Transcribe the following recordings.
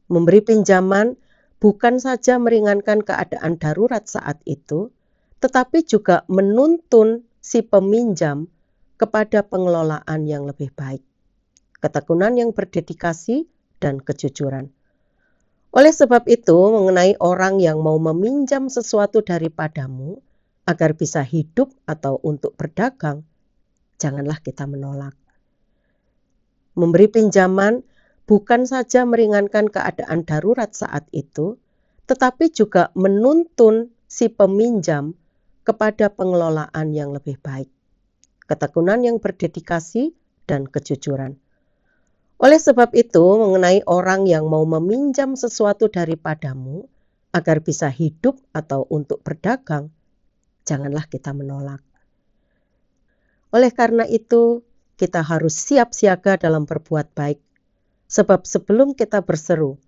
Memberi pinjaman bukan saja meringankan keadaan darurat saat itu, tetapi juga menuntun si peminjam kepada pengelolaan yang lebih baik, ketekunan yang berdedikasi, dan kejujuran. Oleh sebab itu, mengenai orang yang mau meminjam sesuatu daripadamu agar bisa hidup atau untuk berdagang, janganlah kita menolak. Memberi pinjaman bukan saja meringankan keadaan darurat saat itu, tetapi juga menuntun si peminjam kepada pengelolaan yang lebih baik, ketekunan yang berdedikasi, dan kejujuran. Oleh sebab itu, mengenai orang yang mau meminjam sesuatu daripadamu agar bisa hidup atau untuk berdagang, janganlah kita menolak. Oleh karena itu, kita harus siap siaga dalam berbuat baik, sebab sebelum kita berseru,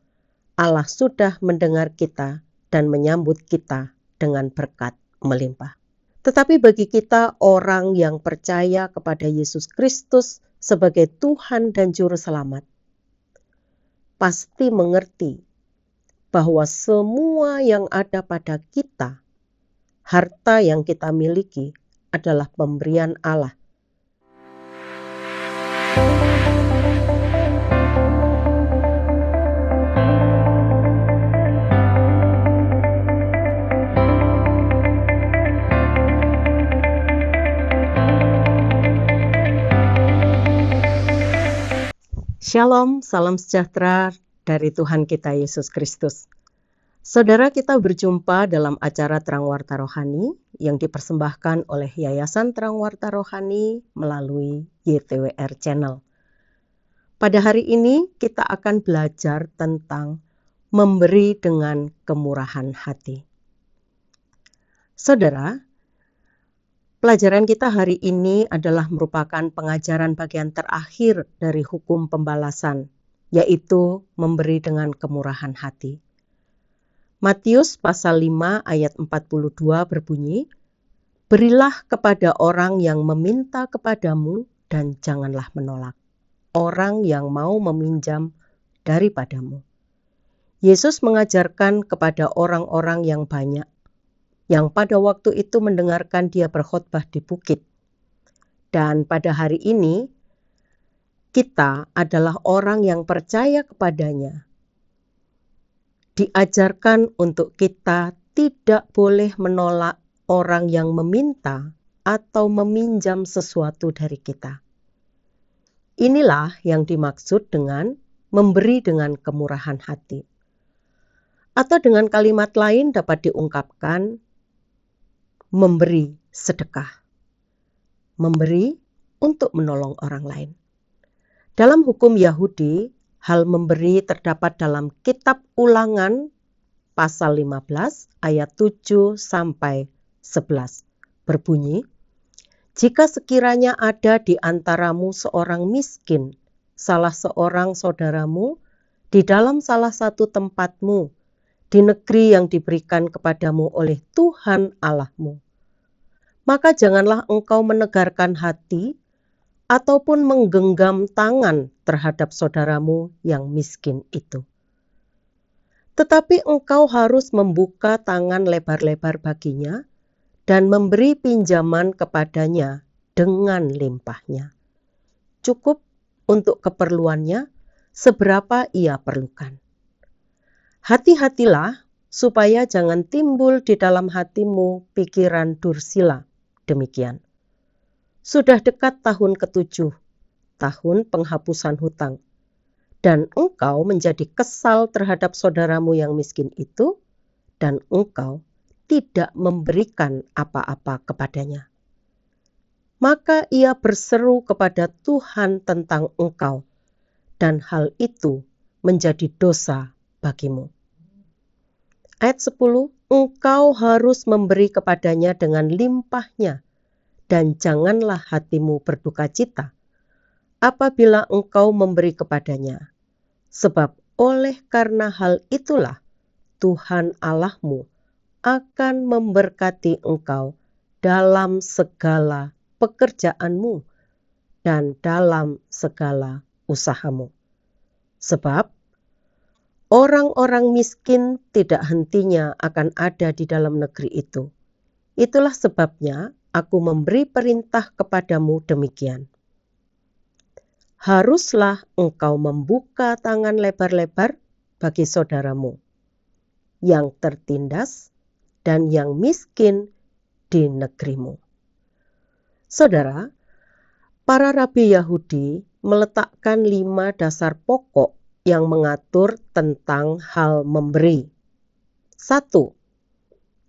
Allah sudah mendengar kita dan menyambut kita dengan berkat melimpah. Tetapi bagi kita orang yang percaya kepada Yesus Kristus sebagai Tuhan dan Juru Selamat, pasti mengerti bahwa semua yang ada pada kita, harta yang kita miliki, adalah pemberian Allah. Shalom, salam sejahtera dari Tuhan kita Yesus Kristus. Saudara, kita berjumpa dalam acara Terang Warta Rohani yang dipersembahkan oleh Yayasan Terang Warta Rohani melalui YTWR Channel. Pada hari ini kita akan belajar tentang memberi dengan kemurahan hati. Saudara, pelajaran kita hari ini adalah merupakan pengajaran bagian terakhir dari hukum pembalasan, yaitu memberi dengan kemurahan hati. Matius pasal 5 ayat 42 berbunyi, "Berilah kepada orang yang meminta kepadamu dan janganlah menolak orang yang mau meminjam daripadamu." Yesus mengajarkan kepada orang-orang yang banyak yang pada waktu itu mendengarkan dia berkhotbah di bukit. Dan pada hari ini, kita adalah orang yang percaya kepadanya. Diajarkan untuk kita tidak boleh menolak orang yang meminta atau meminjam sesuatu dari kita. Inilah yang dimaksud dengan memberi dengan kemurahan hati. Atau dengan kalimat lain dapat diungkapkan, memberi sedekah, memberi untuk menolong orang lain. Dalam hukum Yahudi, hal memberi terdapat dalam kitab Ulangan pasal 15 ayat 7 sampai 11. Berbunyi, "Jika sekiranya ada di antaramu seorang miskin, salah seorang saudaramu, di dalam salah satu tempatmu, di negeri yang diberikan kepadamu oleh Tuhan Allahmu, maka janganlah engkau menegarkan hati ataupun menggenggam tangan terhadap saudaramu yang miskin itu. Tetapi engkau harus membuka tangan lebar-lebar baginya dan memberi pinjaman kepadanya dengan limpahnya, cukup untuk keperluannya seberapa ia perlukan. Hati-hatilah supaya jangan timbul di dalam hatimu pikiran dursila demikian. Sudah dekat tahun ke-7, tahun penghapusan hutang, dan engkau menjadi kesal terhadap saudaramu yang miskin itu, dan engkau tidak memberikan apa-apa kepadanya. Maka ia berseru kepada Tuhan tentang engkau, dan hal itu menjadi dosa bagimu." Ayat 10, "Engkau harus memberi kepadanya dengan limpahnya, dan janganlah hatimu berduka cita apabila engkau memberi kepadanya. Sebab oleh karena hal itulah Tuhan Allahmu akan memberkati engkau dalam segala pekerjaanmu dan dalam segala usahamu. Sebab Orang-orang miskin tidak hentinya akan ada di dalam negeri itu. Itulah sebabnya aku memberi perintah kepadamu demikian. Haruslah engkau membuka tangan lebar-lebar bagi saudaramu yang tertindas dan yang miskin di negerimu. Saudara, para rabi Yahudi meletakkan 5 dasar pokok yang mengatur tentang hal memberi. 1.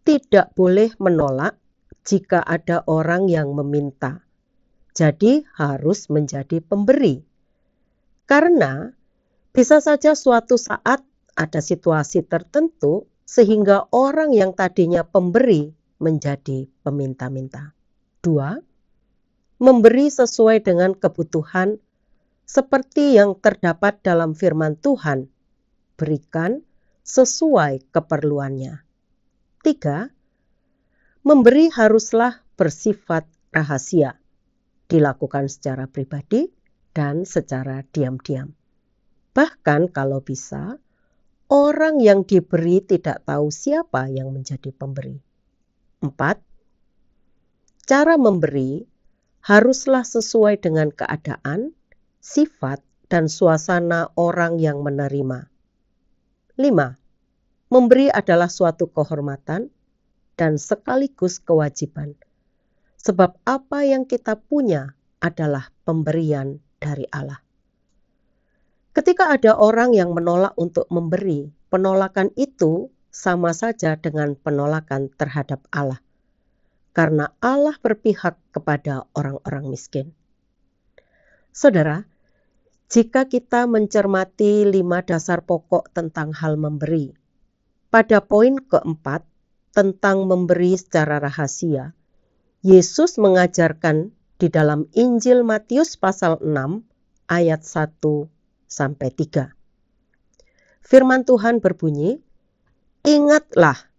Tidak boleh menolak jika ada orang yang meminta. Jadi harus menjadi pemberi. Karena bisa saja suatu saat ada situasi tertentu sehingga orang yang tadinya pemberi menjadi peminta-minta. 2. Memberi sesuai dengan kebutuhan seperti yang terdapat dalam firman Tuhan, berikan sesuai keperluannya. 3. Memberi haruslah bersifat rahasia, dilakukan secara pribadi dan secara diam-diam. Bahkan kalau bisa, orang yang diberi tidak tahu siapa yang menjadi pemberi. 4. Cara memberi haruslah sesuai dengan keadaan, sifat, dan suasana orang yang menerima. 5. Memberi adalah suatu kehormatan dan sekaligus kewajiban. Sebab apa yang kita punya adalah pemberian dari Allah. Ketika ada orang yang menolak untuk memberi, penolakan itu sama saja dengan penolakan terhadap Allah. Karena Allah berpihak kepada orang-orang miskin. Saudara, jika kita mencermati 5 dasar pokok tentang hal memberi, pada poin keempat tentang memberi secara rahasia, Yesus mengajarkan di dalam Injil Matius pasal 6 ayat 1-3. Firman Tuhan berbunyi, "Ingatlah,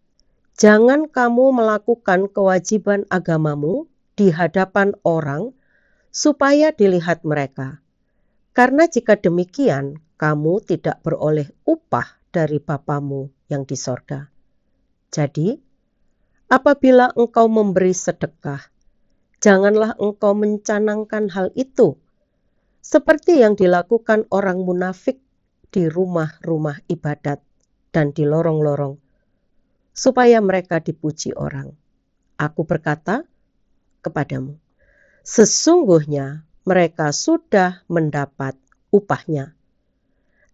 jangan kamu melakukan kewajiban agamamu di hadapan orang supaya dilihat mereka. Karena jika demikian, kamu tidak beroleh upah dari Bapamu yang di sorga. Jadi, apabila engkau memberi sedekah, janganlah engkau mencanangkan hal itu, seperti yang dilakukan orang munafik di rumah-rumah ibadat dan di lorong-lorong, supaya mereka dipuji orang. Aku berkata kepadamu, sesungguhnya mereka sudah mendapat upahnya.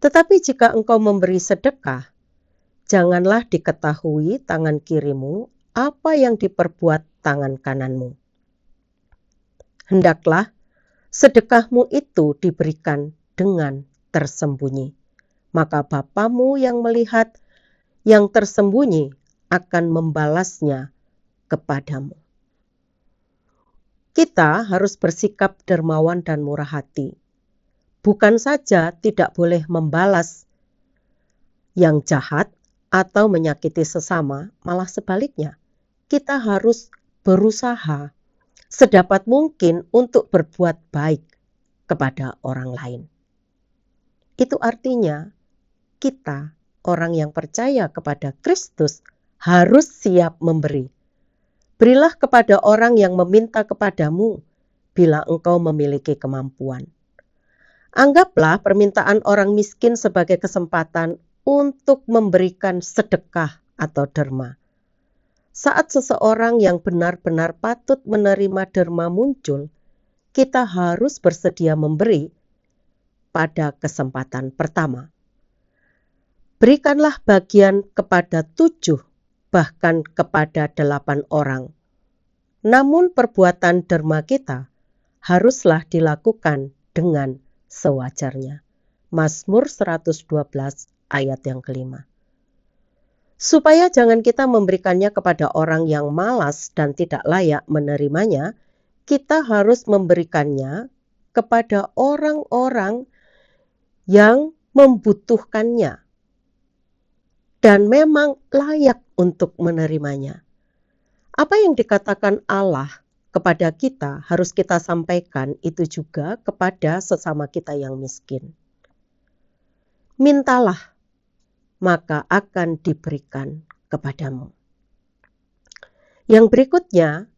Tetapi jika engkau memberi sedekah, janganlah diketahui tangan kirimu apa yang diperbuat tangan kananmu. Hendaklah sedekahmu itu diberikan dengan tersembunyi. Maka Bapamu yang melihat yang tersembunyi akan membalasnya kepadamu." Kita harus bersikap dermawan dan murah hati. Bukan saja tidak boleh membalas yang jahat atau menyakiti sesama, malah sebaliknya. Kita harus berusaha sedapat mungkin untuk berbuat baik kepada orang lain. Itu artinya kita, orang yang percaya kepada Kristus, harus siap memberi. Berilah kepada orang yang meminta kepadamu bila engkau memiliki kemampuan. Anggaplah permintaan orang miskin sebagai kesempatan untuk memberikan sedekah atau derma. Saat seseorang yang benar-benar patut menerima derma muncul, kita harus bersedia memberi pada kesempatan pertama. Berikanlah bagian kepada 7, bahkan kepada 8 orang. Namun perbuatan derma kita haruslah dilakukan dengan sewajarnya. Mazmur 112 ayat yang kelima. Supaya jangan kita memberikannya kepada orang yang malas dan tidak layak menerimanya, kita harus memberikannya kepada orang-orang yang membutuhkannya dan memang layak untuk menerimanya. Apa yang dikatakan Allah kepada kita harus kita sampaikan itu juga kepada sesama kita yang miskin. Mintalah maka akan diberikan kepadamu. Yang berikutnya,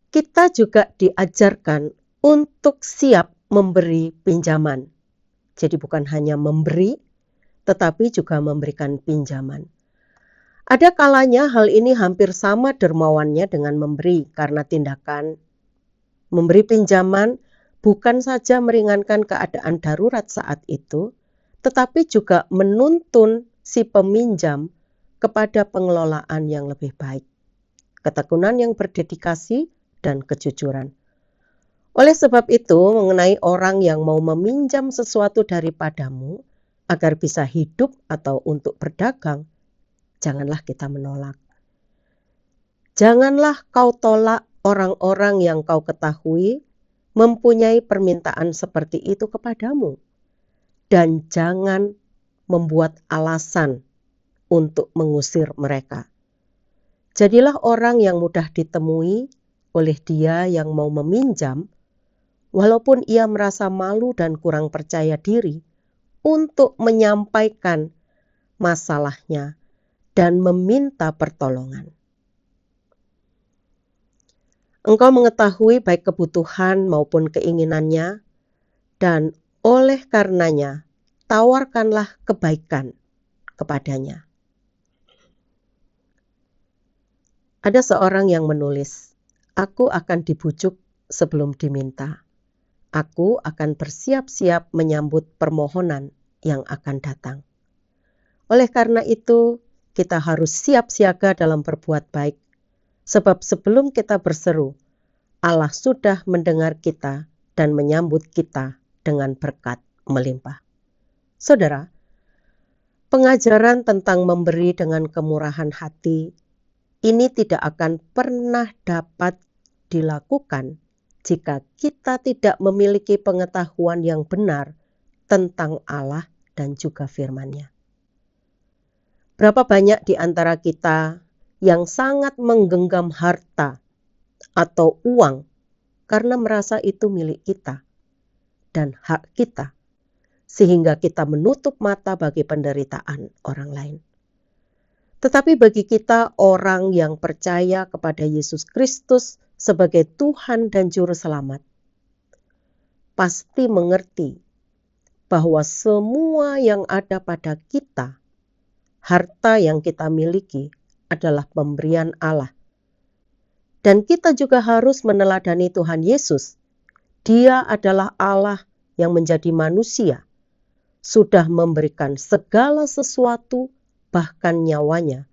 kita juga diajarkan untuk siap memberi pinjaman. Jadi bukan hanya memberi, tetapi juga memberikan pinjaman. Ada kalanya hal ini hampir sama dermawannya dengan memberi, karena tindakan memberi pinjaman bukan saja meringankan keadaan darurat saat itu, tetapi juga menuntun si peminjam kepada pengelolaan yang lebih baik, ketekunan yang berdedikasi, dan kejujuran. Oleh sebab itu, mengenai orang yang mau meminjam sesuatu daripadamu agar bisa hidup atau untuk berdagang, janganlah kita menolak. Janganlah kau tolak orang-orang yang kau ketahui mempunyai permintaan seperti itu kepadamu. Dan jangan membuat alasan untuk mengusir mereka. Jadilah orang yang mudah ditemui oleh dia yang mau meminjam, walaupun ia merasa malu dan kurang percaya diri, untuk menyampaikan masalahnya dan meminta pertolongan. Engkau mengetahui baik kebutuhan maupun keinginannya, dan oleh karenanya tawarkanlah kebaikan kepadanya. Ada seorang yang menulis, "Aku akan dibujuk sebelum diminta. Aku akan bersiap-siap menyambut permohonan yang akan datang." Oleh karena itu, kita harus siap siaga dalam berbuat baik. Sebab sebelum kita berseru, Allah sudah mendengar kita dan menyambut kita dengan berkat melimpah. Saudara, pengajaran tentang memberi dengan kemurahan hati ini tidak akan pernah dapat dilakukan jika kita tidak memiliki pengetahuan yang benar tentang Allah dan juga firman-Nya. Berapa banyak di antara kita yang sangat menggenggam harta atau uang karena merasa itu milik kita dan hak kita, sehingga kita menutup mata bagi penderitaan orang lain. Tetapi bagi kita orang yang percaya kepada Yesus Kristus sebagai Tuhan dan Juru Selamat, pasti mengerti bahwa semua yang ada pada kita, harta yang kita miliki, adalah pemberian Allah. Dan kita juga harus meneladani Tuhan Yesus. Dia adalah Allah yang menjadi manusia, sudah memberikan segala sesuatu, bahkan nyawanya,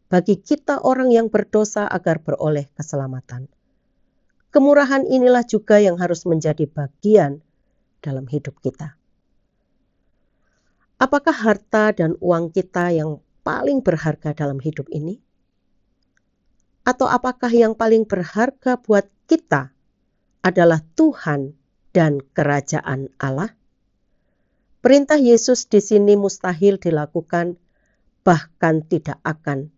bagi kita orang yang berdosa agar beroleh keselamatan. Kemurahan inilah juga yang harus menjadi bagian dalam hidup kita. Apakah harta dan uang kita yang paling berharga dalam hidup ini? Atau apakah yang paling berharga buat kita adalah Tuhan dan kerajaan Allah? Perintah Yesus di sini mustahil dilakukan, bahkan tidak akan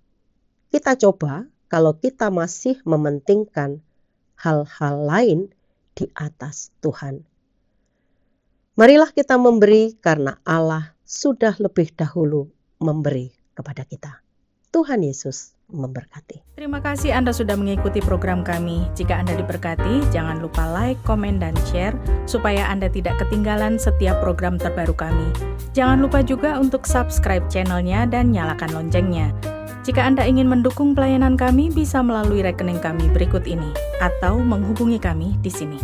kita coba kalau kita masih mementingkan hal-hal lain di atas Tuhan. Marilah kita memberi karena Allah sudah lebih dahulu memberi kepada kita. Tuhan Yesus memberkati. Terima kasih Anda sudah mengikuti program kami. Jika Anda diberkati, jangan lupa like, komen, dan share supaya Anda tidak ketinggalan setiap program terbaru kami. Jangan lupa juga untuk subscribe channelnya dan nyalakan loncengnya. Jika Anda ingin mendukung pelayanan kami, bisa melalui rekening kami berikut ini atau menghubungi kami di sini.